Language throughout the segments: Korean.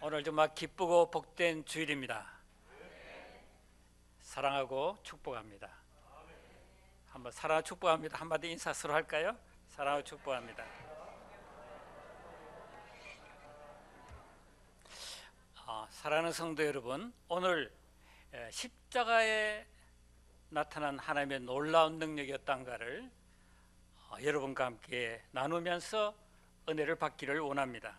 오늘 정말 기쁘고 복된 주일입니다. 사랑하고 축복합니다. 한번 사랑하고 축복합니다. 한마디 인사 서로 할까요? 사랑하고 축복합니다. 사랑하는 성도 여러분, 오늘 십자가에 나타난 하나님의 놀라운 능력이 어떤가를 여러분과 함께 나누면서 은혜를 받기를 원합니다.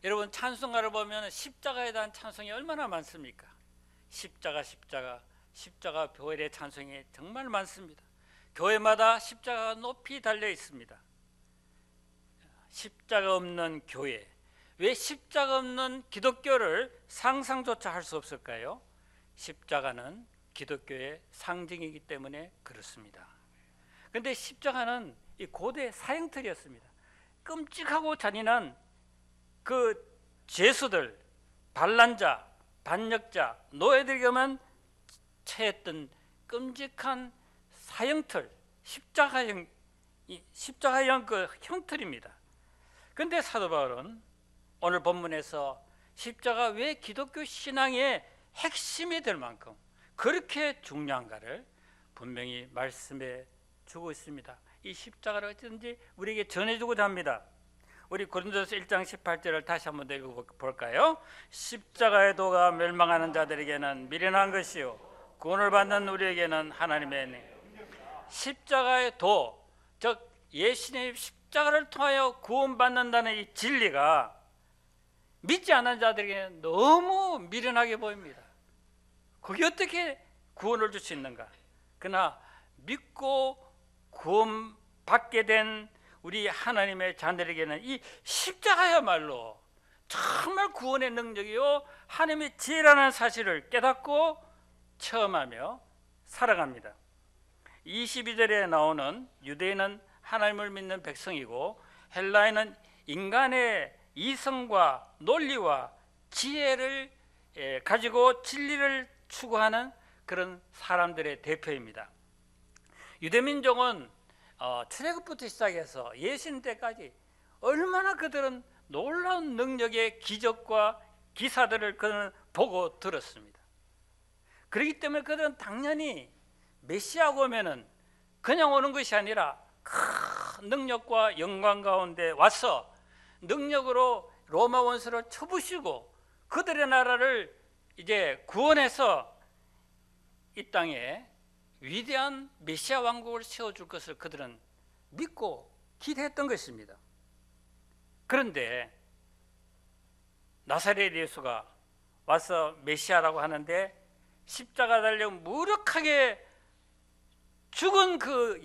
여러분, 찬송가를 보면 십자가에 대한 찬송이 얼마나 많습니까? 십자가 교회의 찬송이 정말 많습니다. 교회마다 십자가가 높이 달려 있습니다. 십자가 없는 교회, 왜 십자가 없는 기독교를 상상조차 할 수 없을까요? 십자가는 기독교의 상징이기 때문에 그렇습니다. 그런데 십자가는 이 고대 사형틀이었습니다. 끔찍하고 잔인한 그 죄수들, 반란자, 반역자, 노예들에게만 처했던 끔찍한 사형틀, 십자가형 그 형틀입니다. 그런데 사도 바울은 오늘 본문에서 십자가 왜 기독교 신앙의 핵심이 될 만큼 그렇게 중요한가를 분명히 말씀해 주고 있습니다. 이 십자가를 어쨌든지 우리에게 전해주고자 합니다. 우리 고린도서 1장 18절을 다시 한번 읽어볼까요? 십자가의 도가 멸망하는 자들에게는 미련한 것이요 구원을 받는 우리에게는 하나님의 능. 십자가의 도, 즉 예수님의 십자가를 통하여 구원받는다는 이 진리가 믿지 않는 자들에게 너무 미련하게 보입니다. 그게 어떻게 구원을 줄 수 있는가? 그러나 믿고 구원받게 된 우리 하나님의 자녀들에게는 이 십자가야말로 정말 구원의 능력이요 하나님의 지혜라는 사실을 깨닫고 체험하며 살아갑니다. 22절에 나오는 유대인은 하나님을 믿는 백성이고 헬라인은 인간의 이성과 논리와 지혜를 가지고 진리를 추구하는 그런 사람들의 대표입니다. 유대민족은 출애굽부터 시작해서 예수님 때까지 얼마나 그들은 놀라운 능력의 기적과 기사들을 그들은 보고 들었습니다. 그렇기 때문에 그들은 당연히 메시아가 오면은 그냥 오는 것이 아니라 큰 능력과 영광 가운데 와서 능력으로 로마 원수를 쳐부시고 그들의 나라를 이제 구원해서 이 땅에 위대한 메시아 왕국을 세워줄 것을 그들은 믿고 기대했던 것입니다. 그런데 나사렛 예수가 와서 메시아라고 하는데 십자가 달려 무력하게 죽은 그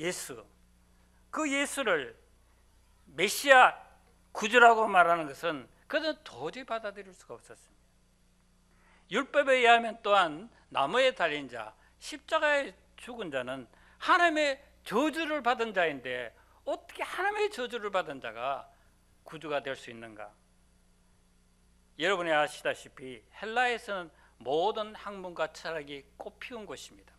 예수를 메시아 구주라고 말하는 것은 그들은 도저히 받아들일 수가 없었습니다. 율법에 의하면 또한 나무에 달린 자, 십자가에 죽은 자는 하나님의 저주를 받은 자인데 어떻게 하나님의 저주를 받은 자가 구주가 될 수 있는가? 여러분이 아시다시피 헬라에서는 모든 학문과 철학이 꽃피운 곳입니다.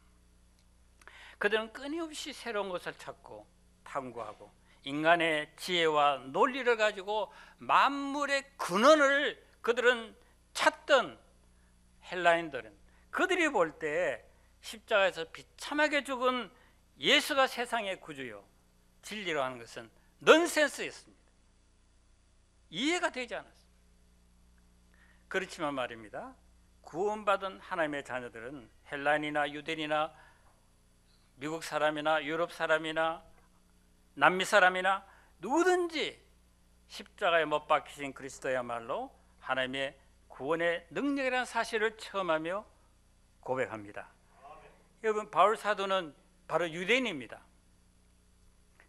그들은 끊임없이 새로운 것을 찾고 탐구하고 인간의 지혜와 논리를 가지고 만물의 근원을 그들은 찾던 헬라인들은 그들이 볼 때 십자가에서 비참하게 죽은 예수가 세상의 구주요 진리로 하는 것은 넌센스였습니다. 이해가 되지 않았습니다. 그렇지만 말입니다, 구원받은 하나님의 자녀들은 헬라인이나 유대인이나 미국 사람이나 유럽 사람이나 남미 사람이나 누구든지 십자가에 못 박히신 그리스도야말로 하나님의 구원의 능력이라는 사실을 체험하며 고백합니다. 여러분, 바울 사도는 바로 유대인입니다.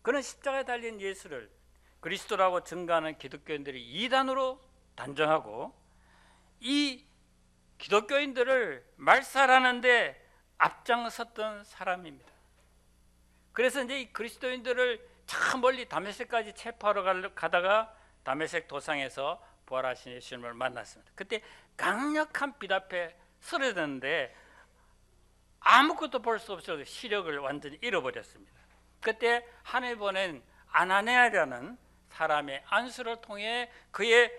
그는 십자가에 달린 예수를 그리스도라고 증거하는 기독교인들이 이단으로 단정하고 이 기독교인들을 말살하는데 앞장섰던 사람입니다. 그래서 이제 이 그리스도인들을 참 멀리 다메섹까지 체포하러 가다가 다메섹 도상에서 부활하신 예수님을 만났습니다. 그때 강력한 빛 앞에 쓰러졌는데 아무것도 볼 수 없어서 시력을 완전히 잃어버렸습니다. 그때 하나님 보낸 아나니아라는 사람의 안수를 통해 그의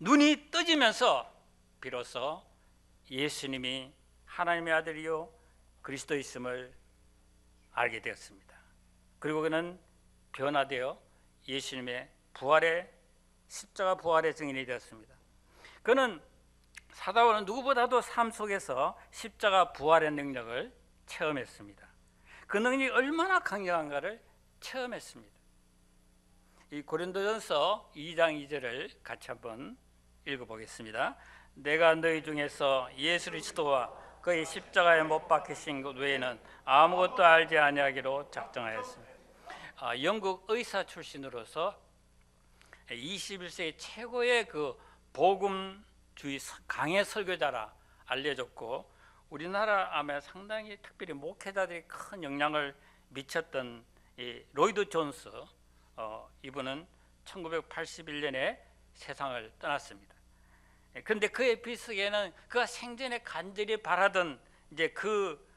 눈이 떠지면서 비로소 예수님이 하나님의 아들이요 그리스도이심을 알게 되었습니다. 그리고 그는 변화되어 예수님의 부활의 십자가 부활의 증인이 되었습니다. 그는 사도 바울은 누구보다도 삶 속에서 십자가 부활의 능력을 체험했습니다. 그 능력이 얼마나 강력한가를 체험했습니다. 이 고린도전서 2장 2절을 같이 한번 읽어보겠습니다. 내가 너희 중에서 예수 그리스도와 그의 십자가에 못 박히신 것 외에는 아무것도 알지 아니하기로 작정하였습니다. 영국 의사 출신으로서 21세기 최고의 그 복음주의 강해 설교자라 알려졌고, 우리나라 아마 상당히 특별히 목회자들이 큰 영향을 미쳤던 이 로이드 존스, 이분은 1981년에 세상을 떠났습니다. 그런데 그의 비석에는 그가 생전에 간절히 바라던 이제 그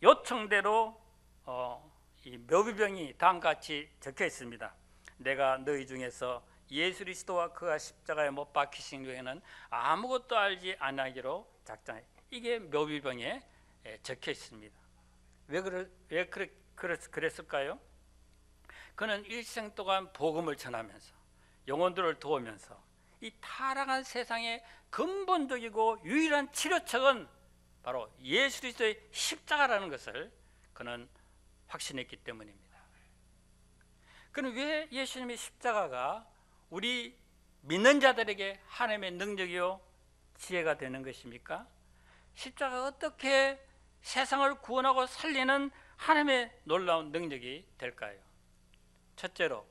요청대로 이 묘비병이 다음같이 적혀 있습니다. 내가 너희 중에서 예수 그리스도와 그가 십자가에 못 박히신 후에는 아무것도 알지 아니하기로 작정해. 이게 묘비병에 적혀 있습니다. 왜 그랬을까요? 그는 일생 동안 복음을 전하면서 영혼들을 도우면서 이 타락한 세상의 근본적이고 유일한 치료책은 바로 예수 그리스도의 십자가라는 것을 그는 확신했기 때문입니다. 그는 왜 예수님의 십자가가 우리 믿는 자들에게 하나님의 능력이요 지혜가 되는 것입니까? 십자가가 어떻게 세상을 구원하고 살리는 하나님의 놀라운 능력이 될까요? 첫째로,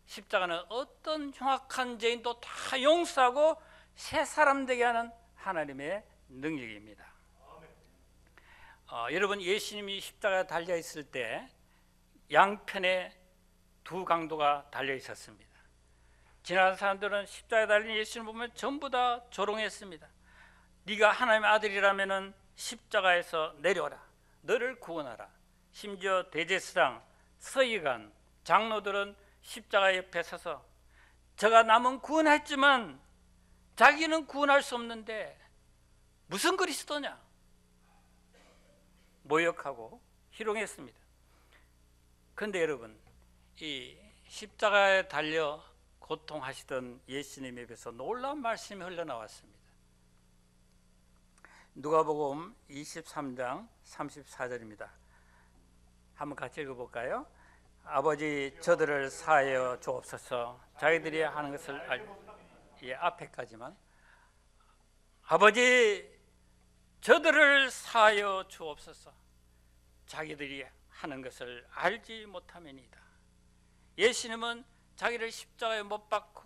십자가는 어떤 흉악한 죄인도 다 용서하고 새 사람 되게 하는 하나님의 능력입니다. 여러분, 예수님이 십자가에 달려 있을 때 양편에 두 강도가 달려 있었습니다. 지나간 사람들은 십자가에 달린 예수님을 보면 전부 다 조롱했습니다. 네가 하나님의 아들이라면 십자가에서 내려오라, 너를 구원하라. 심지어 대제사장, 서기관, 장로들은 십자가 옆에 서서 저가 남은 구원했지만 자기는 구원할 수 없는데 무슨 그리스도냐 모욕하고 희롱했습니다. 그런데 여러분, 이 십자가에 달려 고통하시던 예수님에 비해서 놀라운 말씀이 흘러나왔습니다. 누가복음 23장 34절입니다. 한번 같이 읽어볼까요? 아버지, 저들을 사하여 주옵소서. 자기들이 하는 것을 앞에까지만. 아버지, 저들을 사하여 주옵소서. 자기들이 하는 것을 알지 못함이니이다. 예수님은 자기를 십자가에 못 박고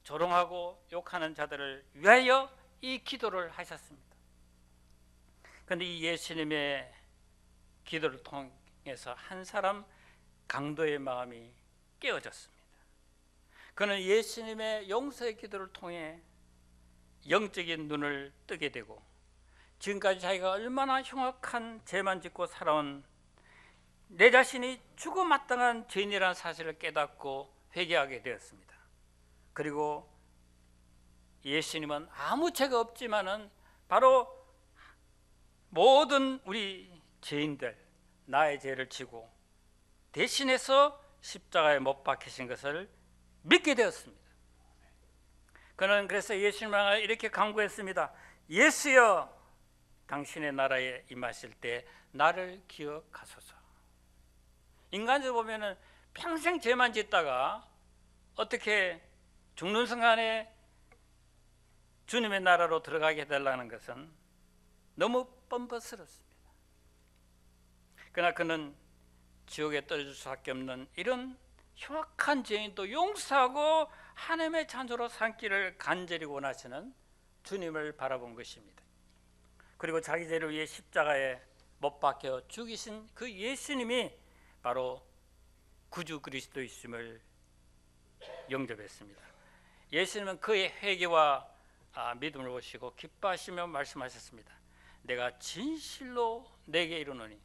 조롱하고 욕하는 자들을 위하여 이 기도를 하셨습니다. 그런데 이 예수님의 기도를 통해서 한 사람 강도의 마음이 깨어졌습니다. 그는 예수님의 용서의 기도를 통해 영적인 눈을 뜨게 되고, 지금까지 자기가 얼마나 흉악한 죄만 짓고 살아온 내 자신이 죽어마땅한 죄인이라는 사실을 깨닫고 회개하게 되었습니다. 그리고 예수님은 아무 죄가 없지만은 바로 모든 우리 죄인들, 나의 죄를 지고 대신해서 십자가에 못 박히신 것을 믿게 되었습니다. 그는 그래서 예수님을 향해 이렇게 간구했습니다. 예수여, 당신의 나라에 임하실 때 나를 기억하소서. 인간적으로 보면은 평생 죄만 짓다가 어떻게 죽는 순간에 주님의 나라로 들어가게 해달라는 것은 너무 뻔뻔스럽습니다. 그러나 그는 지옥에 떨어질 수밖에 없는 이런 흉악한 죄인도 용서하고 하나님의 자녀로 삼기를 간절히 원하시는 주님을 바라본 것입니다. 그리고 자기 죄를 위해 십자가에 못 박혀 죽이신 그 예수님이 바로 구주 그리스도이심을 영접했습니다. 예수님은 그의 회개와 믿음을 보시고 기뻐하시며 말씀하셨습니다. 내가 진실로 내게 이르노니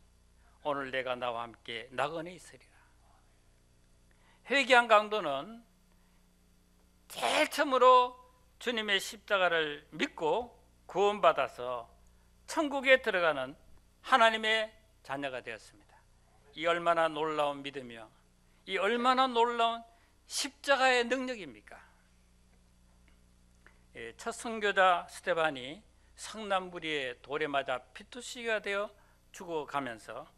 오늘 내가 나와 함께 낙원에 있으리라. 회개한 강도는 제일 처음으로 주님의 십자가를 믿고 구원받아서 천국에 들어가는 하나님의 자녀가 되었습니다. 이 얼마나 놀라운 믿음이요, 이 얼마나 놀라운 십자가의 능력입니까? 첫 선교자 스데반이 성난무리의 돌에 맞아 피투시가 되어 죽어가면서,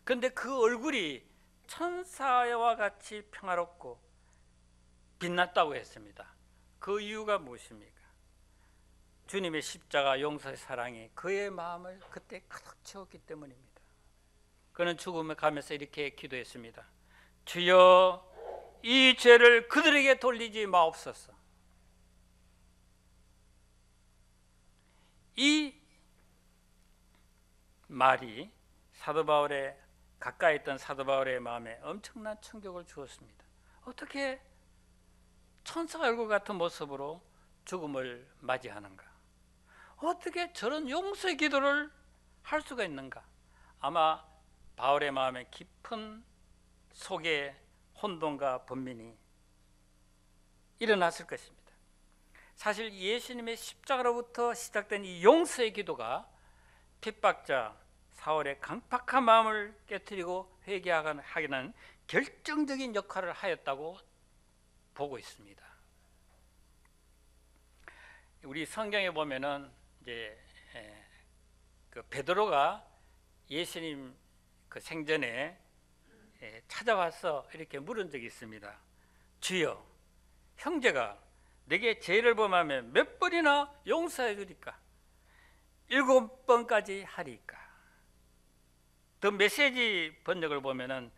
그런데 그 얼굴이 천사와 같이 평화롭고 빛났다고 했습니다. 그 이유가 무엇입니까? 주님의 십자가 용서의 사랑이 그의 마음을 그때 가득 채웠기 때문입니다. 그는 죽음에 가면서 이렇게 기도했습니다. 주여, 이 죄를 그들에게 돌리지 마옵소서. 이 말이 사도 바울의, 가까이 있던 사도 바울의 마음에 엄청난 충격을 주었습니다. 어떻게 천사 얼굴 같은 모습으로 죽음을 맞이하는가? 어떻게 저런 용서의 기도를 할 수가 있는가? 아마 바울의 마음의 깊은 속에 혼돈과 번민이 일어났을 것입니다. 사실 예수님의 십자가로부터 시작된 이 용서의 기도가 핍박자 사울의 강팍한 마음을 깨트리고 회개하는 결정적인 역할을 하였다고 보고 있습니다. 우리 성경에 보면은 이제 그 베드로가 예수님 그 생전에 찾아와서 이렇게 물은 적이 있습니다. 주여, 형제가 내게 죄를 범하면 몇 번이나 용서해 주리까? 7번까지 하리까? 더 메시지 번역을 보면은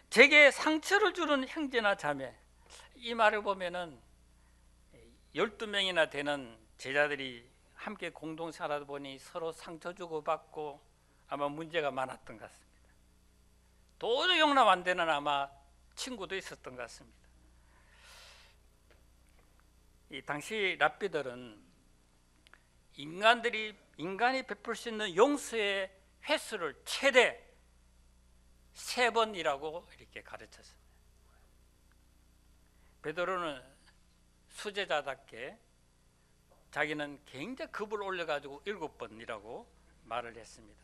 제게 상처를 주는 형제나 자매, 이 말을 보면은 12명이나 되는 제자들이 함께 공동 살아다 보니 서로 상처 주고 받고 아마 문제가 많았던 것 같습니다. 도저히 용납 안 되는 아마 친구도 있었던 것 같습니다. 이 당시 랍비들은 인간이 베풀 수 있는 용서의 횟수를 최대 3번이라고 이렇게 가르쳤습니다. 베드로는 수제자답게 자기는 굉장히 급을 올려가지고 7번이라고 말을 했습니다.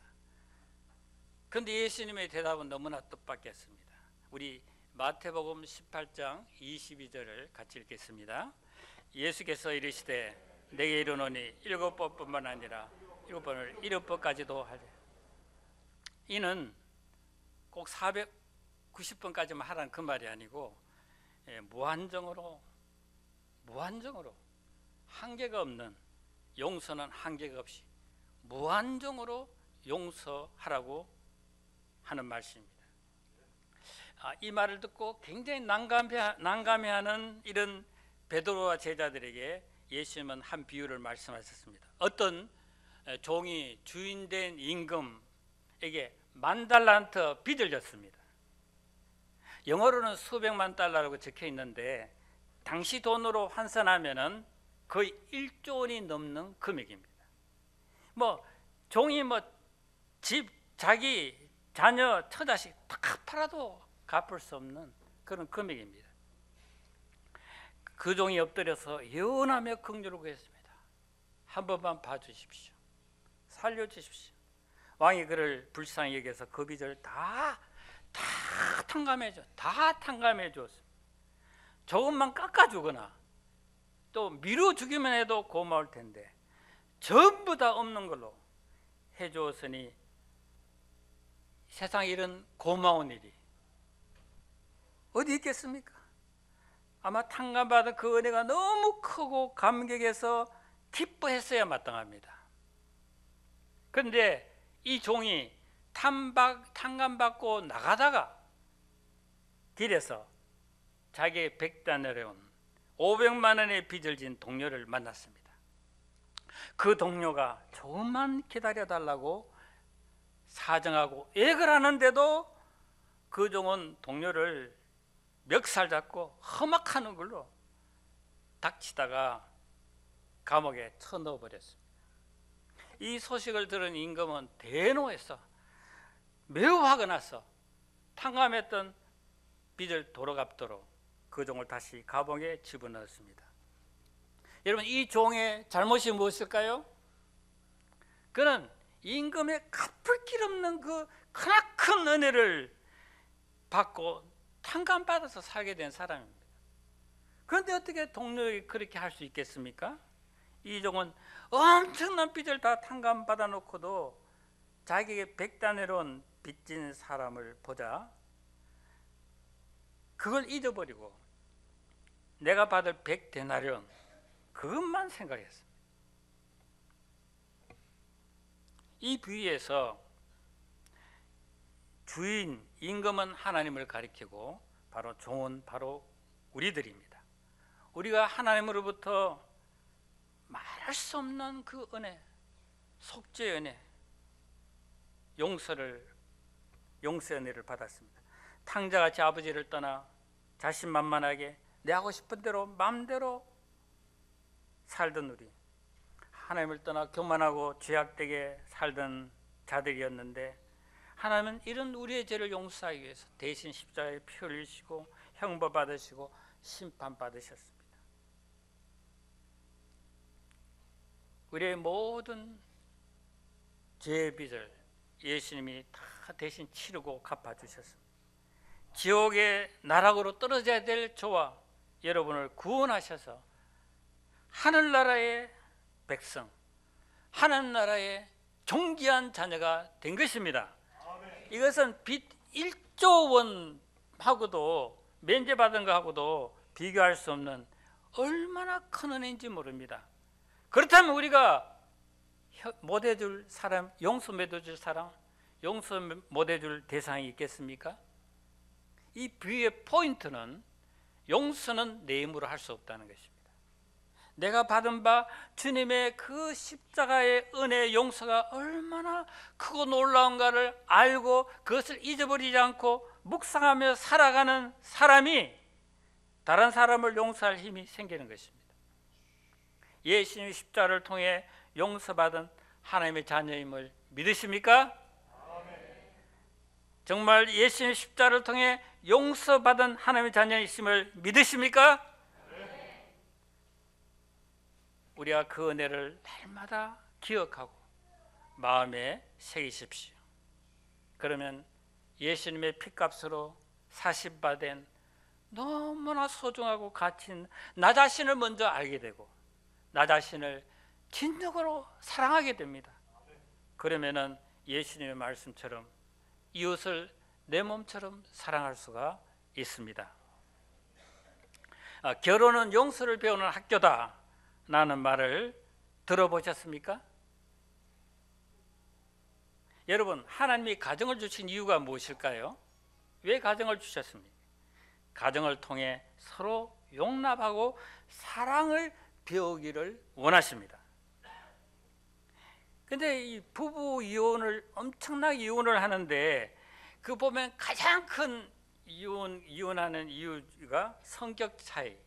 그런데 예수님의 대답은 너무나 뜻밖이었습니다. 우리 마태복음 18장 22절을 같이 읽겠습니다. 예수께서 이르시되 내게 이르노니 7번뿐만 아니라 7번을 7번까지도 하리. 이는 꼭 490번까지만 하라는 그 말이 아니고 무한정으로 한계가 없는 용서는 한계가 없이 무한정으로 용서하라고 하는 말씀입니다. 이 말을 듣고 굉장히 난감해하는 이런 베드로와 제자들에게 예수님은 한 비유를 말씀하셨습니다. 어떤 종이 주인된 임금에게 10,000달란트 빚을 졌습니다. 영어로는 수백만 달러라고 적혀 있는데 당시 돈으로 환산하면은 거의 1조 원이 넘는 금액입니다. 종이 집, 자기, 자녀, 처자식 다 팔아도 갚을 수 없는 그런 금액입니다. 그 종이 엎드려서 연하며 긍휼을 구했습니다. 한 번만 봐주십시오. 살려주십시오. 왕이 그를 불쌍히 여겨서 그 빚을 다 탕감해 주었습니다. 조금만 깎아주거나 또 미뤄주기만 해도 고마울 텐데 전부 다 없는 걸로 해주었으니 세상에 이런 고마운 일이 어디 있겠습니까? 아마 탕감받은 그 은혜가 너무 크고 감격해서 기뻐했어야 마땅합니다. 그런데 이 종이 탕감받고 나가다가 길에서 자기의 백단으로 500만 원의 빚을 진 동료를 만났습니다. 그 동료가 조금만 기다려달라고 사정하고 애걸 하는데도 그 종은 동료를 멱살 잡고 험악하는 걸로 닥치다가 감옥에 쳐넣어버렸습니다. 이 소식을 들은 임금은 대노해서 매우 화가 나서 탕감했던 빚을 돌아갚도록 그 종을 다시 감옥에 집어넣었습니다. 여러분, 이 종의 잘못이 무엇일까요? 그는 임금의 갚을 길 없는 그 크나큰 은혜를 받고 탕감받아서 살게 된 사람입니다. 그런데 어떻게 동료에게 그렇게 할 수 있겠습니까? 이 종은 엄청난 빚을 다 탕감받아 놓고도 자기에게 100다네론 빚진 사람을 보자 그걸 잊어버리고 내가 받을 100데나리온 그것만 생각했습니다. 이 비유에서 주인 임금은 하나님을 가리키고 바로 종은 바로 우리들입니다. 우리가 하나님으로부터 말할 수 없는 그 은혜, 속죄의 은혜, 용서의 은혜를 받았습니다. 탕자같이 아버지를 떠나 자신만만하게 내 하고 싶은 대로 마음대로 살던 우리, 하나님을 떠나 교만하고 죄악되게 살던 자들이었는데 하나님은 이런 우리의 죄를 용서하기 위해서 대신 십자가에 피 흘리시고 형벌 받으시고 심판 받으셨습니다. 우리의 모든 죄의 빚을 예수님이 다 대신 치르고 갚아주셨습니다. 지옥의 나락으로 떨어져야 될 저와 여러분을 구원하셔서 하늘나라의 백성, 하늘나라의 존귀한 자녀가 된 것입니다. 이것은 빚 1조 원하고도 면제받은 것하고도 비교할 수 없는 얼마나 큰 은혜인지 모릅니다. 그렇다면 우리가 못 해줄 사람, 용서 못 해줄 사람, 용서 못 해줄 대상이 있겠습니까? 이 비유의 포인트는 용서는 내 힘으로 할 수 없다는 것입니다. 내가 받은 바 주님의 그 십자가의 은혜 용서가 얼마나 크고 놀라운가를 알고 그것을 잊어버리지 않고 묵상하며 살아가는 사람이 다른 사람을 용서할 힘이 생기는 것입니다. 예수님의 십자가를 통해 용서받은 하나님의 자녀임을 믿으십니까? 정말 예수님의 십자가를 통해 용서받은 하나님의 자녀이심을 믿으십니까? 우리가 그 은혜를 날마다 기억하고 마음에 새기십시오. 그러면 예수님의 피값으로 사신받은 너무나 소중하고 가치 있는 나 자신을 먼저 알게 되고 나 자신을 진정으로 사랑하게 됩니다. 그러면은 예수님의 말씀처럼 이웃을 내 몸처럼 사랑할 수가 있습니다. 결혼은 용서를 배우는 학교다 라는 말을 들어보셨습니까? 여러분, 하나님이 가정을 주신 이유가 무엇일까요? 왜 가정을 주셨습니까? 가정을 통해 서로 용납하고 사랑을 배우기를 원하십니다. 근데 이 부부 이혼을 엄청나게 이혼을 하는데 그 보면 가장 큰 이혼하는 이유가 성격 차이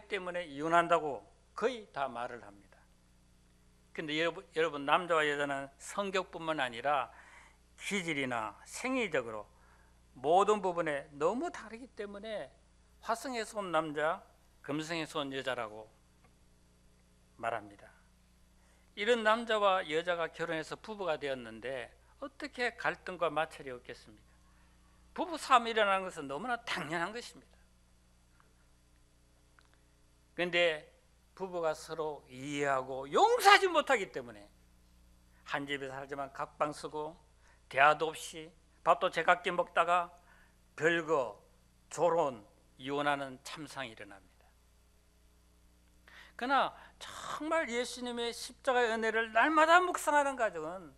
때문에 이혼한다고 거의 다 말을 합니다. 근데 여러분 남자와 여자는 성격뿐만 아니라 기질이나 생리적으로 모든 부분에 너무 다르기 때문에 화성에서 온 남자, 금성에서 온 여자라고 말합니다. 이런 남자와 여자가 결혼해서 부부가 되었는데 어떻게 갈등과 마찰이 없겠습니까? 부부 싸움이 일어나는 것은 너무나 당연한 것입니다. 그런데 부부가 서로 이해하고 용서하지 못하기 때문에 한 집에 살지만 각방 쓰고 대화도 없이 밥도 제각기 먹다가 별거, 조론, 이혼하는 참상이 일어납니다. 그러나 정말 예수님의 십자가의 은혜를 날마다 묵상하는 가정은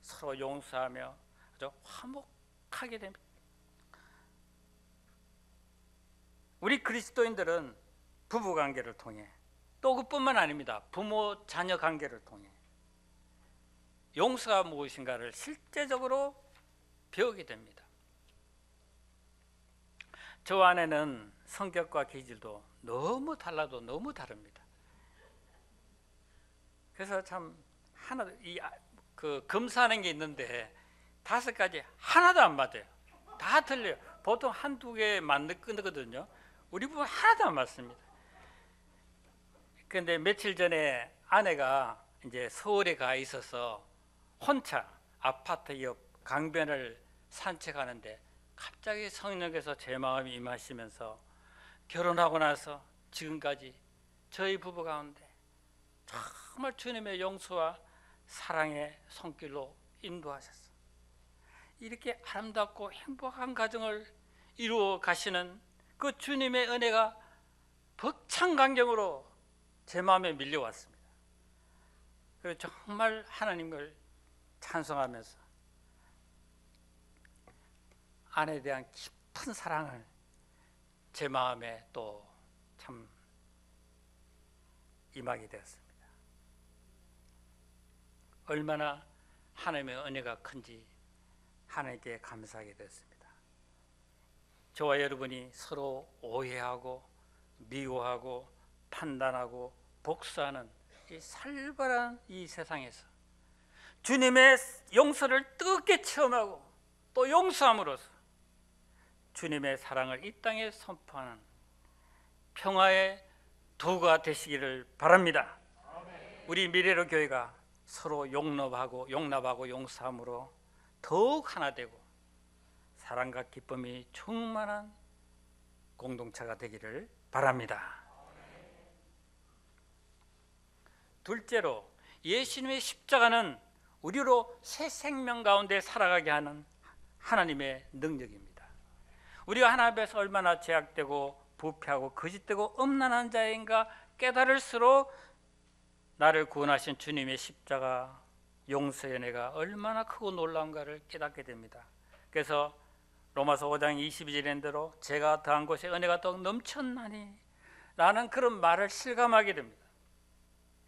서로 용서하며 아주 화목하게 됩니다. 우리 그리스도인들은 부부관계를 통해 또 그뿐만 아닙니다. 부모 자녀 관계를 통해 용서가 무엇인가를 실제적으로 배우게 됩니다. 저 아내는 성격과 기질도 너무 달라도 너무 다릅니다. 그래서 참 하나도 검사하는 게 있는데 5가지 하나도 안 맞아요. 다 틀려요. 보통 1-2개 맞거든요. 우리 부부 하나도 안 맞습니다. 그런데 며칠 전에 아내가 이제 서울에 가 있어서 혼자 아파트 옆 강변을 산책하는데 갑자기 성령께서 제 마음이 임하시면서 결혼하고 나서 지금까지 저희 부부 가운데 정말 주님의 용서와 사랑의 손길로 인도하셨어. 이렇게 아름답고 행복한 가정을 이루어 가시는 그 주님의 은혜가 벅찬 강경으로 제 마음에 밀려왔습니다. 그리고 정말 하나님을 찬송하면서 아내에 대한 깊은 사랑을 제 마음에 또 참 임하게 되었습니다. 얼마나 하나님의 은혜가 큰지 하나님께 감사하게 되었습니다. 저와 여러분이 서로 오해하고 미워하고 판단하고 복수하는 이 살벌한 이 세상에서 주님의 용서를 뜨겁게 체험하고 또 용서함으로써 주님의 사랑을 이 땅에 선포하는 평화의 도구가 되시기를 바랍니다. 우리 미래로 교회가 서로 용납하고 용서함으로 더욱 하나 되고 사랑과 기쁨이 충만한 공동체가 되기를 바랍니다. 둘째로, 예수님의 십자가는 우리로 새 생명 가운데 살아가게 하는 하나님의 능력입니다. 우리가 하나님 앞에서 얼마나 제약되고 부패하고 거짓되고 음란한 자인가 깨달을수록 나를 구원하신 주님의 십자가 용서의 은혜가 얼마나 크고 놀라운가를 깨닫게 됩니다. 그래서 로마서 5장 22절인 대로 제가 더한 곳에 은혜가 더 넘쳤나니 라는 그런 말을 실감하게 됩니다.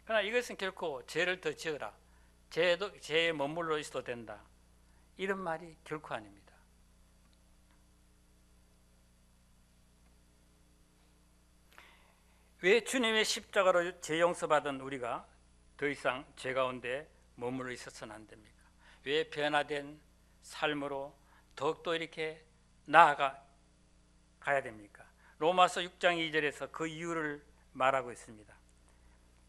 그러나 이것은 결코 죄를 더 지어라, 죄에 머물러 있어도 된다, 이런 말이 결코 아닙니다. 왜 주님의 십자가로 죄 용서받은 우리가 더 이상 죄 가운데 머물러 있어서는 안 됩니까? 왜 변화된 삶으로 더욱더 이렇게 나아가야 됩니까? 로마서 6장 2절에서 그 이유를 말하고 있습니다.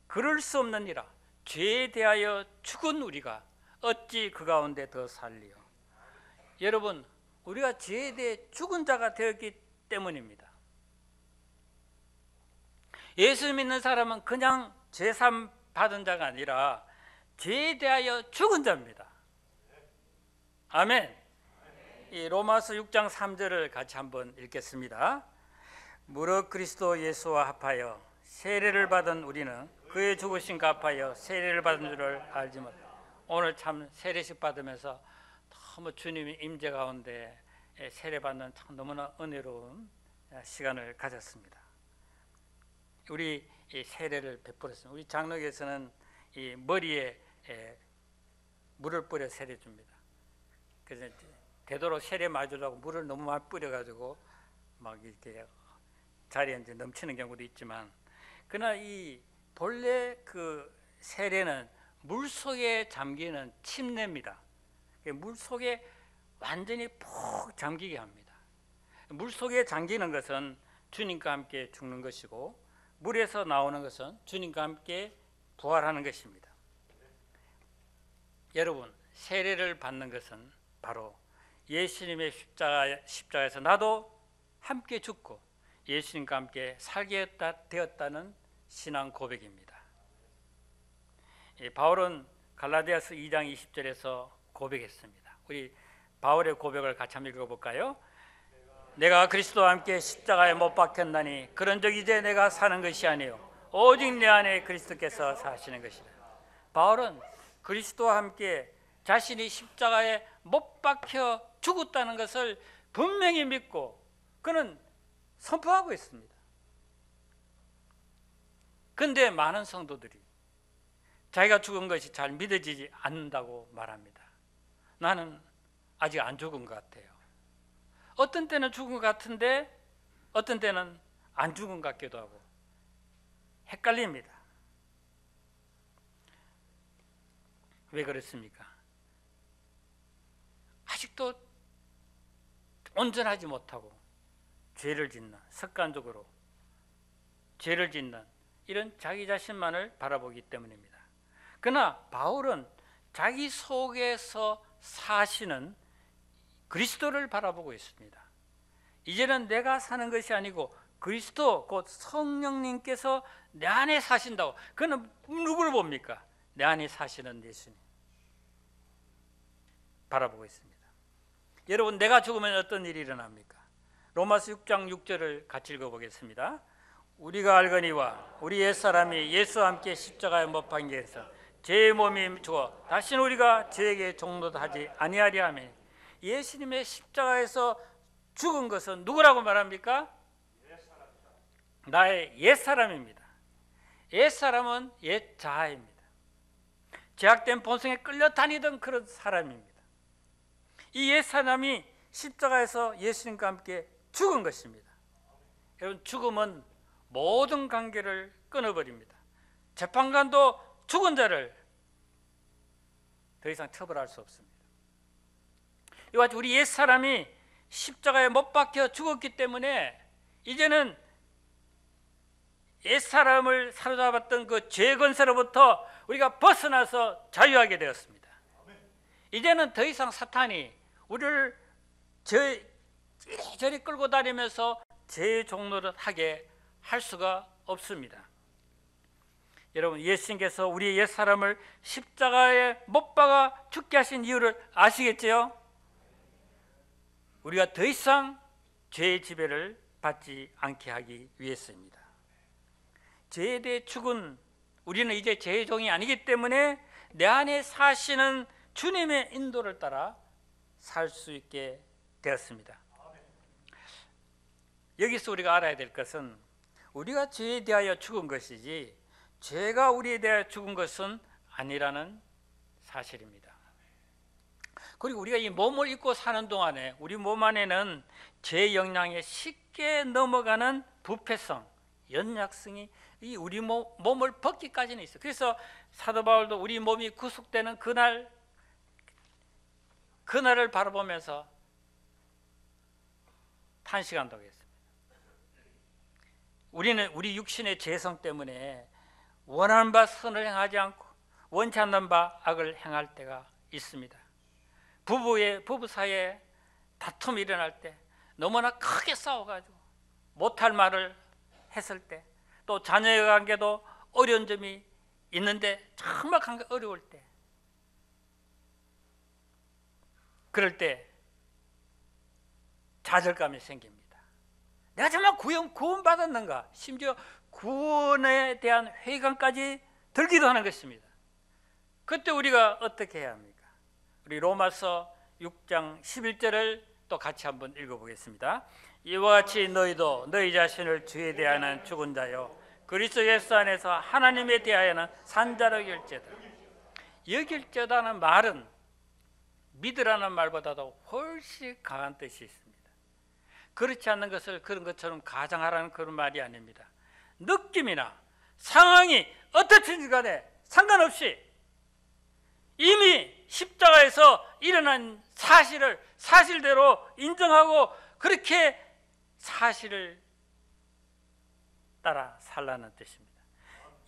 그럴 수 없느니라 죄에 대하여 죽은 우리가 어찌 그 가운데 더 살리요. 여러분, 우리가 죄에 대해 죽은 자가 되었기 때문입니다. 예수 믿는 사람은 그냥 죄삼 받은 자가 아니라 죄에 대하여 죽은 자입니다. 아멘. 이 로마서 6장 3절을 같이 한번 읽겠습니다. 무릇 그리스도 예수와 합하여 세례를 받은 우리는 그의 죽으심과 합하여 세례를 받은 줄을 알지 못. 오늘 참 세례식 받으면서 너무 주님의 임재 가운데 세례 받는 참 너무나 은혜로운 시간을 가졌습니다. 우리 세례를 베풀었습니다. 우리 장로교에서는 이 머리에 물을 뿌려 세례 줍니다. 그래서 되도록 세례 맞으려고 물을 너무 많이 뿌려가지고 막 이렇게 자리에 이제 넘치는 경우도 있지만, 그러나 이 본래 그 세례는 물 속에 잠기는 침례입니다. 물 속에 완전히 푹 잠기게 합니다. 물 속에 잠기는 것은 주님과 함께 죽는 것이고, 물에서 나오는 것은 주님과 함께 부활하는 것입니다. 여러분, 세례를 받는 것은 바로 예수님의 십자가에서 나도 함께 죽고 예수님과 함께 살게 되었다는 신앙 고백입니다. 바울은 갈라디아서 2장 20절에서 고백했습니다. 우리 바울의 고백을 같이 한번 읽어볼까요? 내가 그리스도와 함께 십자가에 못 박혔나니 그런즉 이제 내가 사는 것이 아니요 오직 내 안에 그리스도께서 사시는 것이다. 바울은 그리스도와 함께 자신이 십자가에 못 박혀 죽었다는 것을 분명히 믿고 그는 선포하고 있습니다. 그런데 많은 성도들이 자기가 죽은 것이 잘 믿어지지 않는다고 말합니다. 나는 아직 안 죽은 것 같아요. 어떤 때는 죽은 것 같은데 어떤 때는 안 죽은 것 같기도 하고 헷갈립니다. 왜 그렇습니까? 아직도 온전하지 못하고 죄를 짓는, 습관적으로 죄를 짓는 이런 자기 자신만을 바라보기 때문입니다. 그러나 바울은 자기 속에서 사시는 그리스도를 바라보고 있습니다. 이제는 내가 사는 것이 아니고 그리스도 곧 성령님께서 내 안에 사신다고. 그는 누구를 봅니까? 내 안에 사시는 예수님 바라보고 있습니다. 여러분, 내가 죽으면 어떤 일이 일어납니까? 로마서 6장 6절을 같이 읽어보겠습니다. 우리가 알거니와 우리 옛사람이 예수와 함께 십자가에 못 박혀서 제 몸이 죽어 다시는 우리가 죄에게 종노하지 아니하리 하며, 예수님의 십자가에서 죽은 것은 누구라고 말합니까? 나의 옛사람입니다. 옛사람은 옛자아입니다. 죄악된 본성에 끌려다니던 그런 사람입니다. 이 옛사람이 십자가에서 예수님과 함께 죽은 것입니다. 여러분, 죽음은 모든 관계를 끊어버립니다. 재판관도 죽은 자를 더 이상 처벌할 수 없습니다. 이와 같이 우리 옛사람이 십자가에 못 박혀 죽었기 때문에 이제는 옛사람을 사로잡았던 그 죄 권세로부터 우리가 벗어나서 자유하게 되었습니다. 이제는 더 이상 사탄이 우리를 이리저리 끌고 다니면서 죄의 종노릇 하게 할 수가 없습니다. 여러분, 예수님께서 우리의 옛사람을 십자가에 못 박아 죽게 하신 이유를 아시겠지요? 우리가 더 이상 죄의 지배를 받지 않게 하기 위해서입니다. 죄에 대해 죽은 우리는 이제 죄의 종이 아니기 때문에 내 안에 사시는 주님의 인도를 따라 살 수 있게 되었습니다. 여기서 우리가 알아야 될 것은 우리가 죄에 대하여 죽은 것이지 죄가 우리에 대하여 죽은 것은 아니라는 사실입니다. 그리고 우리가 이 몸을 입고 사는 동안에 우리 몸 안에는 죄의 영향에 쉽게 넘어가는 부패성, 연약성이 이 우리 몸을 벗기까지는 있어요. 그래서 사도 바울도 우리 몸이 구속되는 그날을 바라보면서 탄식한다고 했습니다. 우리는 우리 육신의 죄성 때문에 원하는 바 선을 행하지 않고 원치 않는 바 악을 행할 때가 있습니다. 부부 사이에 다툼이 일어날 때, 너무나 크게 싸워가지고 못할 말을 했을 때, 또 자녀의 관계도 어려운 점이 있는데 정말 관계 어려울 때, 그럴 때 좌절감이 생깁니다. 내가 정말 구원받았는가? 심지어 구원에 대한 회의감까지 들기도 하는 것입니다. 그때 우리가 어떻게 해야 합니까? 우리 로마서 6장 11절을 또 같이 한번 읽어보겠습니다. 이와 같이 너희도 너희 자신을 주에 대하여는 죽은 자요 그리스도 예수 안에서 하나님에 대하여는 산 자로 여길지어다. 여길지어다는 말은 믿으라는 말보다도 훨씬 강한 뜻이 있습니다. 그렇지 않는 것을 그런 것처럼 가정하라는 그런 말이 아닙니다. 느낌이나 상황이 어떻든지 간에 상관없이 이미 십자가에서 일어난 사실을 사실대로 인정하고 그렇게 사실을 따라 살라는 뜻입니다.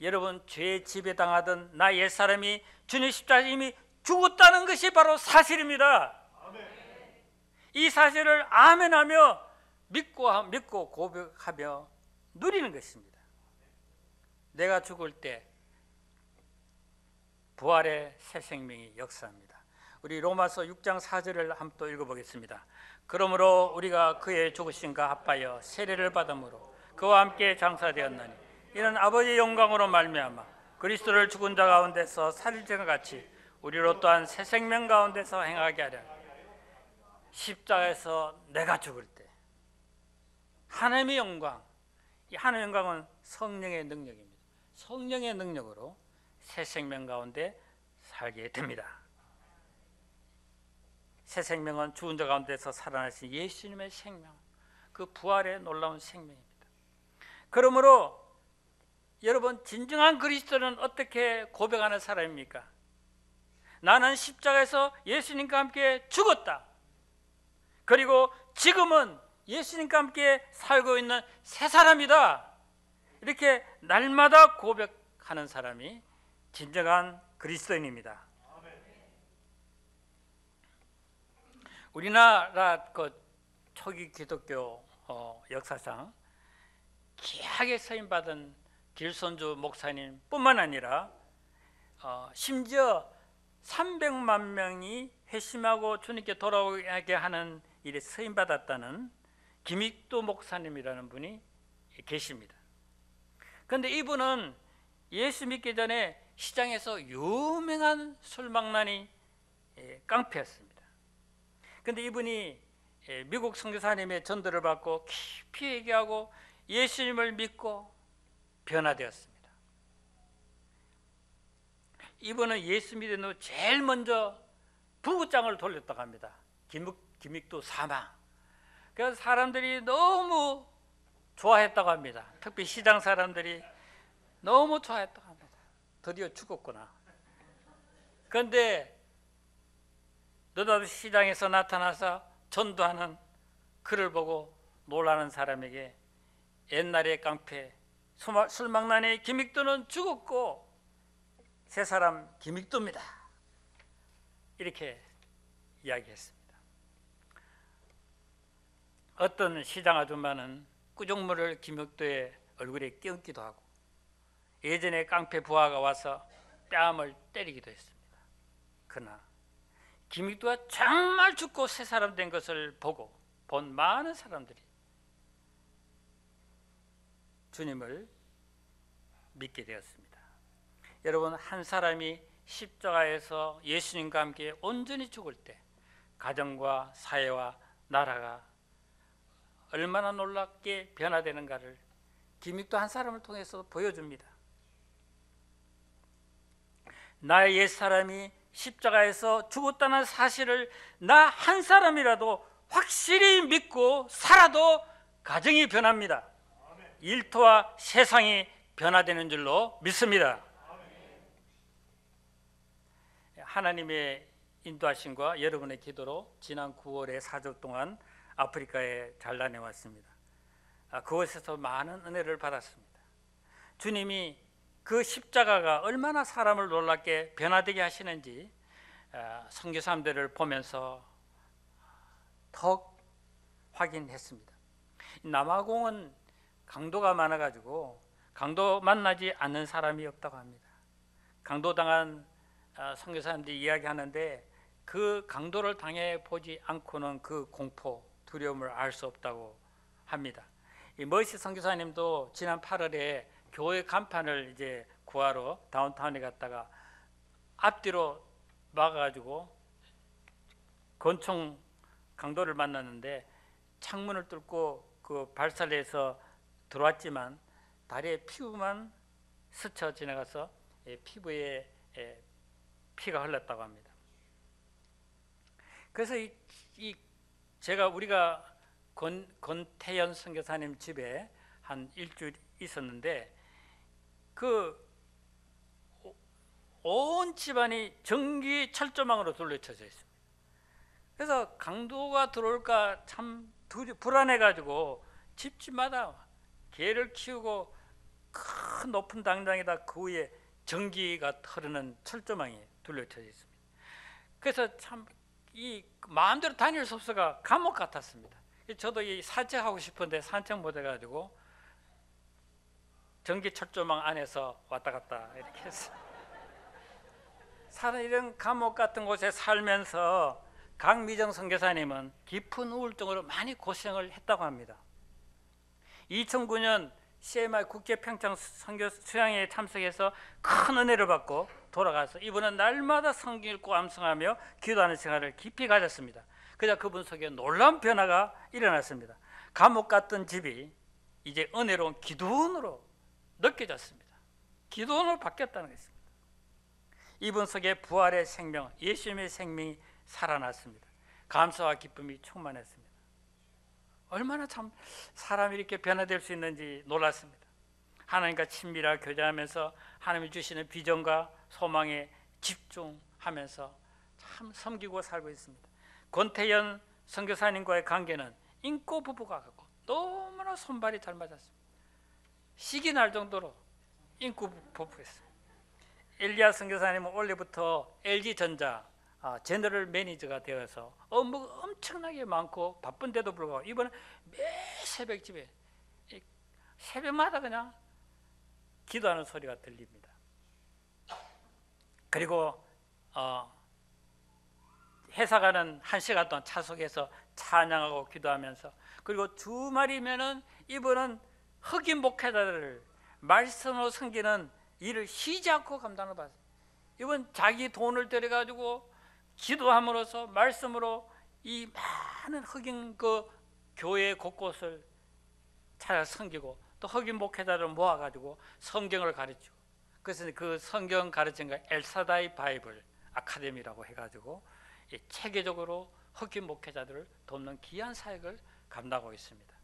여러분, 죄에 지배당하던 나 옛사람이 주님 십자가에 이미 죽었다는 것이 바로 사실입니다. 이 사실을 아멘하며 믿고 고백하며 누리는 것입니다. 내가 죽을 때 부활의 새 생명이 역사합니다. 우리 로마서 6장 4절을 한번 또 읽어보겠습니다. 그러므로 우리가 그의 죽으심과 합하여 세례를 받음으로 그와 함께 장사되었나니 이는 아버지의 영광으로 말미암아 그리스도를 죽은 자 가운데서 살릴 자 같이 우리로 또한 새 생명 가운데서 행하게 하려. 십자가에서 내가 죽을 때 하나님의 영광, 이 하나님의 영광은 성령의 능력입니다. 성령의 능력으로 새 생명 가운데 살게 됩니다. 새 생명은 죽은 자 가운데서 살아나신 예수님의 생명, 그 부활의 놀라운 생명입니다. 그러므로 여러분, 진정한 그리스도는 어떻게 고백하는 사람입니까? 나는 십자가에서 예수님과 함께 죽었다. 그리고 지금은 예수님과 함께 살고 있는 새 사람이다. 이렇게 날마다 고백하는 사람이 진정한 그리스도인입니다. 우리나라 그 초기 기독교 역사상 귀하게 서임받은 길손주 목사님 뿐만 아니라 심지어 300만 명이 회심하고 주님께 돌아오게 하는 일에 서임받았다는 김익도 목사님이라는 분이 계십니다. 그런데 이분은 예수 믿기 전에 시장에서 유명한 술망나니 깡패였습니다. 그런데 이분이 미국 선교사님의 전도를 받고 깊이 얘기하고 예수님을 믿고 변화되었습니다. 이분은 예수 믿은 후 제일 먼저 부부장을 돌렸다고 합니다. 김익도 사망. 그래서 사람들이 너무 좋아했다고 합니다. 특히 시장 사람들이 너무 좋아했다고 합니다. 드디어 죽었구나. 그런데 너도 시장에서 나타나서 전도하는 그를 보고 놀라는 사람에게 옛날의 깡패 술망나니 김익도는 죽었고 새 사람 김익도입니다. 이렇게 이야기했습니다. 어떤 시장 아줌마는 꾸중물을 김익도의 얼굴에 끼얹기도 하고 예전에 깡패 부하가 와서 뺨을 때리기도 했습니다. 그러나 김익도가 정말 죽고 새 사람 된 것을 보고 본 많은 사람들이 주님을 믿게 되었습니다. 여러분, 한 사람이 십자가에서 예수님과 함께 온전히 죽을 때 가정과 사회와 나라가 얼마나 놀랍게 변화되는가를 김익도 한 사람을 통해서 보여줍니다. 나의 옛사람이 십자가에서 죽었다는 사실을 나 한 사람이라도 확실히 믿고 살아도 가정이 변합니다. 일터와 세상이 변화되는 줄로 믿습니다. 하나님의 인도하심과 여러분의 기도로 지난 9월에 4주 동안 아프리카에 잘 다녀왔습니다. 그곳에서 많은 은혜를 받았습니다. 주님이 그 십자가가 얼마나 사람을 놀랍게 변화되게 하시는지 선교사님들을 보면서 더욱 확인했습니다. 남아공은 강도가 많아가지고 강도 만나지 않는 사람이 없다고 합니다. 강도당한 선교사님들이 이야기하는데 그 강도를 당해 보지 않고는 그 공포, 두려움을 알 수 없다고 합니다. 이 머시 선교사님도 지난 8월에 교회 간판을 이제 구하러 다운타운에 갔다가 앞뒤로 막아가지고 권총 강도를 만났는데 창문을 뚫고 그 발살해서 들어왔지만 다리에 피부만 스쳐 지나가서 피부에 피가 흘렀다고 합니다. 그래서 우리가 권태현 선교사님 집에 한 일주일 있었는데 그 온 집안이 전기 철조망으로 둘러쳐져 있습니다. 그래서 강도가 들어올까 참 불안해가지고 집집마다 개를 키우고 큰 높은 당장에다 그 위에 전기가 흐르는 철조망이 둘러쳐져 있습니다. 그래서 참 이 마음대로 다닐 수 없어가 감옥 같았습니다. 저도 이 산책하고 싶은데 산책 못 해가지고 전기 철조망 안에서 왔다 갔다 이렇게 했어요. 사는 이런 감옥 같은 곳에 살면서 강미정 선교사님은 깊은 우울증으로 많이 고생을 했다고 합니다. 2009년 CMI 국제평창 선교 수양회에 참석해서 큰 은혜를 받고 돌아가서 이분은 날마다 성경 읽고 암송하며 기도하는 생활을 깊이 가졌습니다. 그러자 그분 속에 놀라운 변화가 일어났습니다. 감옥 같던 집이 이제 은혜로운 기도원으로 느껴졌습니다. 기도원으로 바뀌었다는 것입니다. 이분 속에 부활의 생명, 예수님의 생명이 살아났습니다. 감사와 기쁨이 충만했습니다. 얼마나 참 사람이 이렇게 변화될 수 있는지 놀랐습니다. 하나님과 친밀하게 교제하면서 하나님이 주시는 비전과 소망에 집중하면서 참 섬기고 살고 있습니다. 권태현 선교사님과의 관계는 인고 부부가 같고 너무나 손발이 잘 맞았습니다. 식이 날 정도로 인구 폭포했어요. 엘리야 선교사님은 원래부터 LG전자 제너럴 매니저가 되어서 업무가 엄청나게 많고 바쁜데도 불구하고 이번에 매 새벽 집에 새벽마다 그냥 기도하는 소리가 들립니다. 그리고 회사 가는 1시간 동안 차속해서 찬양하고 기도하면서, 그리고 주말이면은 이분은 흑인 목회자들을 말씀으로 섬기는 일을 쉬지 않고 감당을 받았어요. 이분 자기 돈을 들여가지고 기도함으로써 말씀으로 이 많은 흑인 그 교회 곳곳을 찾아 섬기고, 또 흑인 목회자를 모아가지고 성경을 가르치고, 그래서 그 성경 가르친 거 엘사다이 바이블 아카데미라고 해가지고 체계적으로 흑인 목회자들을 돕는 귀한 사역을 감당하고 있습니다.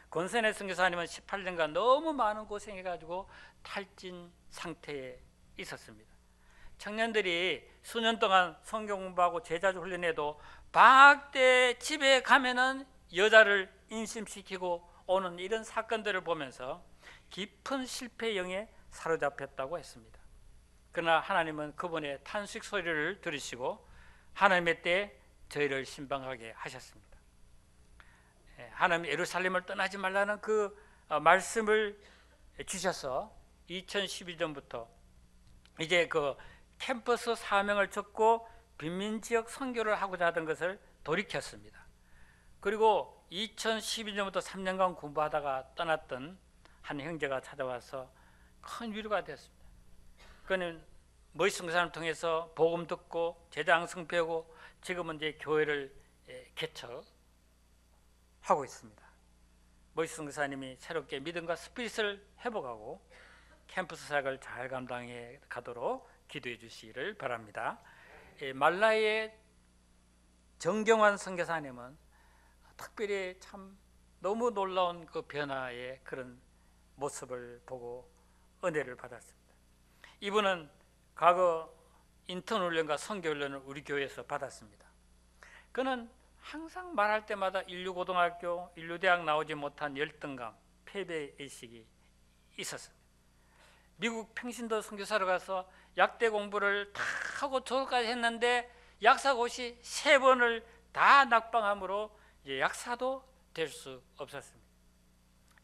권선혜 선교사님은 18년간 너무 많은 고생해가지고 탈진 상태에 있었습니다. 청년들이 수년 동안 성경 공부하고 제자주 훈련해도 방학 때 집에 가면은 여자를 인심시키고 오는 이런 사건들을 보면서 깊은 실패영에 사로잡혔다고 했습니다. 그러나 하나님은 그분의 탄식 소리를 들으시고 하나님의 때에 저희를 신방하게 하셨습니다. 하나님 예루살렘을 떠나지 말라는 그 말씀을 주셔서 2012년부터 이제 그 캠퍼스 사명을 접고 빈민지역 선교를 하고자 하던 것을 돌이켰습니다. 그리고 2012년부터 3년간 공부하다가 떠났던 한 형제가 찾아와서 큰 위로가 되었습니다. 그는 머릿 선교사를 통해서 복음 듣고 제자양성 배우고 지금은 이제 교회를 개척하고 있습니다. 머릿 선교사님이 새롭게 믿음과 스피릿을 회복하고 캠퍼스 사역을 잘 감당해 가도록 기도해 주시기를 바랍니다. 말라의 정경환 선교사님은 특별히 참 너무 놀라운 그 변화의 그런 모습을 보고 은혜를 받았습니다. 이분은 과거 인턴 훈련과 선교 훈련을 우리 교회에서 받았습니다. 그는 항상 말할 때마다 인류고등학교, 인류대학 나오지 못한 열등감, 패배의식이 있었습니다. 미국 평신도 선교사로 가서 약대 공부를 다 하고 졸업까지 했는데 약사고시 3번을 다 낙방함으로 이제 약사도 될 수 없었습니다.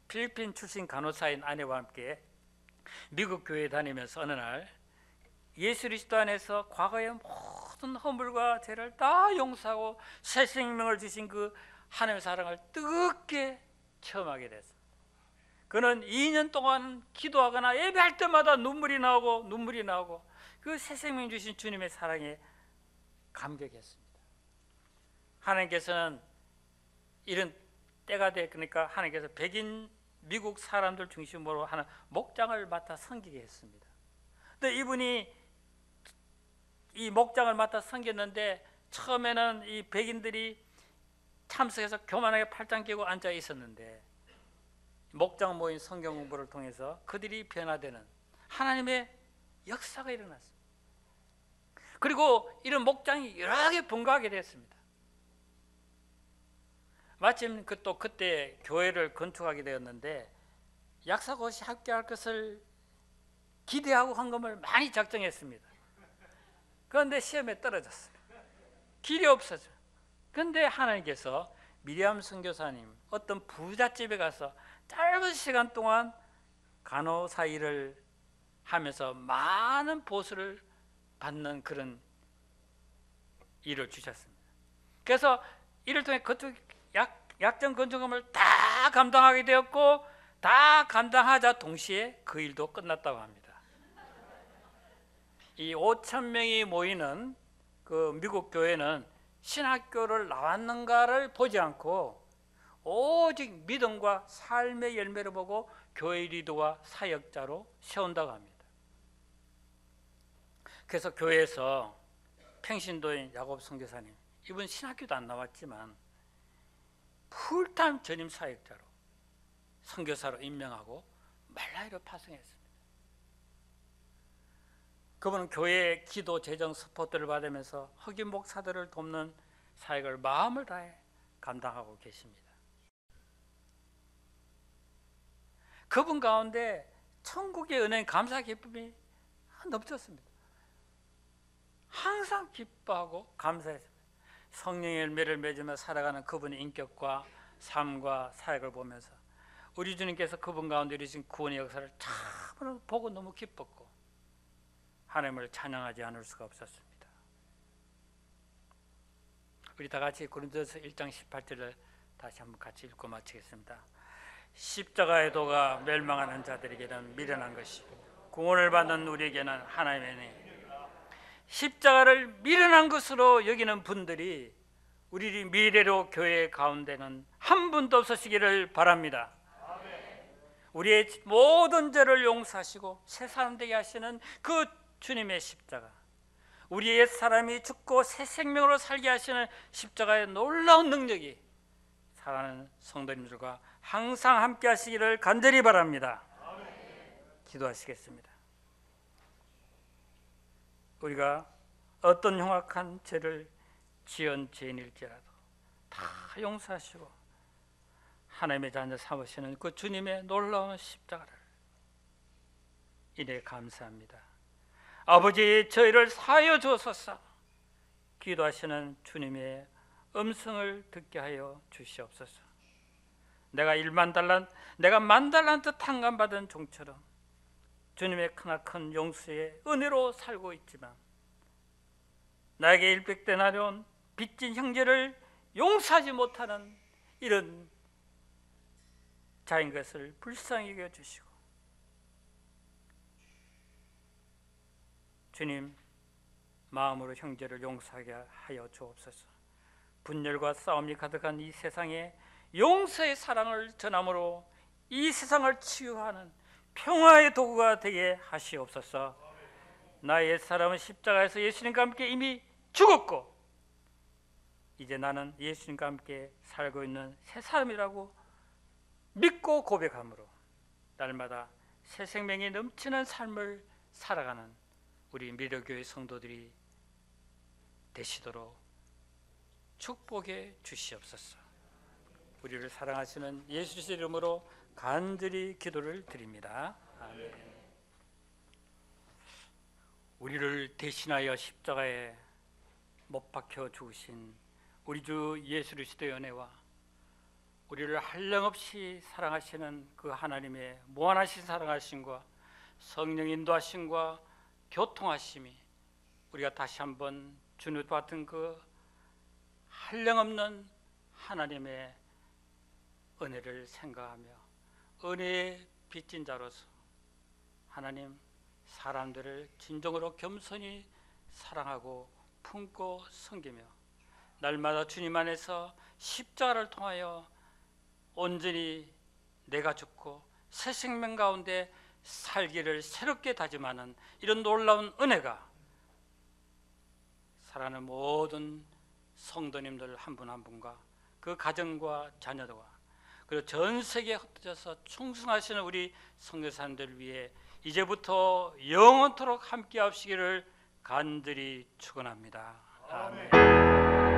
필리핀 출신 간호사인 아내와 함께 미국 교회에 다니면서 어느 날 예수 그리스도 안에서 과거의 모든 허물과 죄를 다 용서하고 새 생명을 주신 그 하나님의 사랑을 뜨겁게 체험하게 됐습니다. 그는 2년 동안 기도하거나 예배할 때마다 눈물이 나오고 그 새 생명 주신 주님의 사랑에 감격했습니다. 하나님께서는 이런 때가 돼, 그러니까 하나님께서 백인 미국 사람들 중심으로 하는 목장을 맡아 섬기게 했습니다. 근데 이분이 이 목장을 맡아 섬겼는데 처음에는 이 백인들이 참석해서 교만하게 팔짱 끼고 앉아 있었는데 목장 모임 성경 공부를 통해서 그들이 변화되는 하나님의 역사가 일어났습니다. 그리고 이런 목장이 여러 개 분가하게 됐습니다. 마침 그때 교회를 건축하게 되었는데 약사고시 합격할 것을 기대하고 헌금을 많이 작정했습니다. 그런데 시험에 떨어졌어요. 길이 없어져. 그런데 하나님께서 미리암 선교사님 어떤 부잣집에 가서 짧은 시간 동안 간호사 일을 하면서 많은 보수를 받는 그런 일을 주셨습니다. 그래서 이를 통해 건축 약정 건축금을 다 감당하게 되었고 다 감당하자 동시에 그 일도 끝났다고 합니다. 이 5,000명이 모이는 그 미국 교회는 신학교를 나왔는가를 보지 않고 오직 믿음과 삶의 열매를 보고 교회 리더와 사역자로 세운다고 합니다. 그래서 교회에서 평신도인 야곱 선교사님, 이분 신학교도 안 나왔지만 풀타임 전임 사역자로 선교사로 임명하고 말라이로 파송했습니다. 그분은 교회의 기도 재정 서포트를 받으면서 흑인 목사들을 돕는 사역을 마음을 다해 감당하고 계십니다. 그분 가운데 천국의 은혜, 감사 기쁨이 넘쳤습니다. 항상 기뻐하고 감사했습니다. 성령의 열매를 맺으며 살아가는 그분의 인격과 삶과 사역을 보면서 우리 주님께서 그분 가운데 이루신 구원의 역사를 참으로 보고 너무 기뻤고 하나님을 찬양하지 않을 수가 없었습니다. 우리 다 같이 고린도서 1장 18절을 다시 한번 같이 읽고 마치겠습니다. 십자가의 도가 멸망하는 자들에게는 미련한 것이 구원을 받는 우리에게는 하나님의 은혜. 십자가를 미련한 것으로 여기는 분들이 우리 미래로 교회 가운데는 한 분도 없으시기를 바랍니다. 우리의 모든 죄를 용서하시고 새 사람 되게 하시는 그 주님의 십자가, 우리 옛 사람이 죽고 새 생명으로 살게 하시는 십자가의 놀라운 능력이 사랑하는 성도님들과 항상 함께 하시기를 간절히 바랍니다. 기도하시겠습니다. 우리가 어떤 흉악한 죄를 지은 죄인일지라도 다 용서하시고 하나님의 자녀 삼으시는 그 주님의 놀라운 십자가를 이래 감사합니다. 아버지, 저희를 사하여 주옵소서. 기도하시는 주님의 음성을 듣게 하여 주시옵소서. 내가 10,000달란트 탕감받은 종처럼 주님의 크나큰 용서의 은혜로 살고 있지만 나에게 100데나리온 빚진 형제를 용서하지 못하는 이런 자인 것을 불쌍히 여겨주시고, 주님 마음으로 형제를 용서하게 하여 주옵소서. 분열과 싸움이 가득한 이 세상에 용서의 사랑을 전함으로 이 세상을 치유하는 평화의 도구가 되게 하시옵소서. 나의 옛사람은 십자가에서 예수님과 함께 이미 죽었고 이제 나는 예수님과 함께 살고 있는 새 사람이라고 믿고 고백함으로 날마다 새 생명이 넘치는 삶을 살아가는 우리 미래교회 성도들이 되시도록 축복해 주시옵소서. 우리를 사랑하시는 예수 그리스도의 이름으로 간절히 기도를 드립니다. 아멘. 우리를 대신하여 십자가에 못 박혀 죽으신 우리 주 예수 그리스도의 은혜와 우리를 한량없이 사랑하시는 그 하나님의 무한하신 사랑하심과 성령 인도하심과 교통하심이 우리가 다시 한번 주님 받은 그 한량없는 하나님의 은혜를 생각하며 은혜의 빚진 자로서 하나님 사람들을 진정으로 겸손히 사랑하고 품고 섬기며 날마다 주님 안에서 십자가를 통하여 온전히 내가 죽고 새 생명 가운데 살기를 새롭게 다짐하는 이런 놀라운 은혜가 사랑하는 모든 성도님들 한 분 한 분과 그 가정과 자녀들과 그리고 전 세계에 흩어져서 충성하시는 우리 선교사님들을 위해 이제부터 영원토록 함께 하시기를 간절히 축원합니다. 아멘.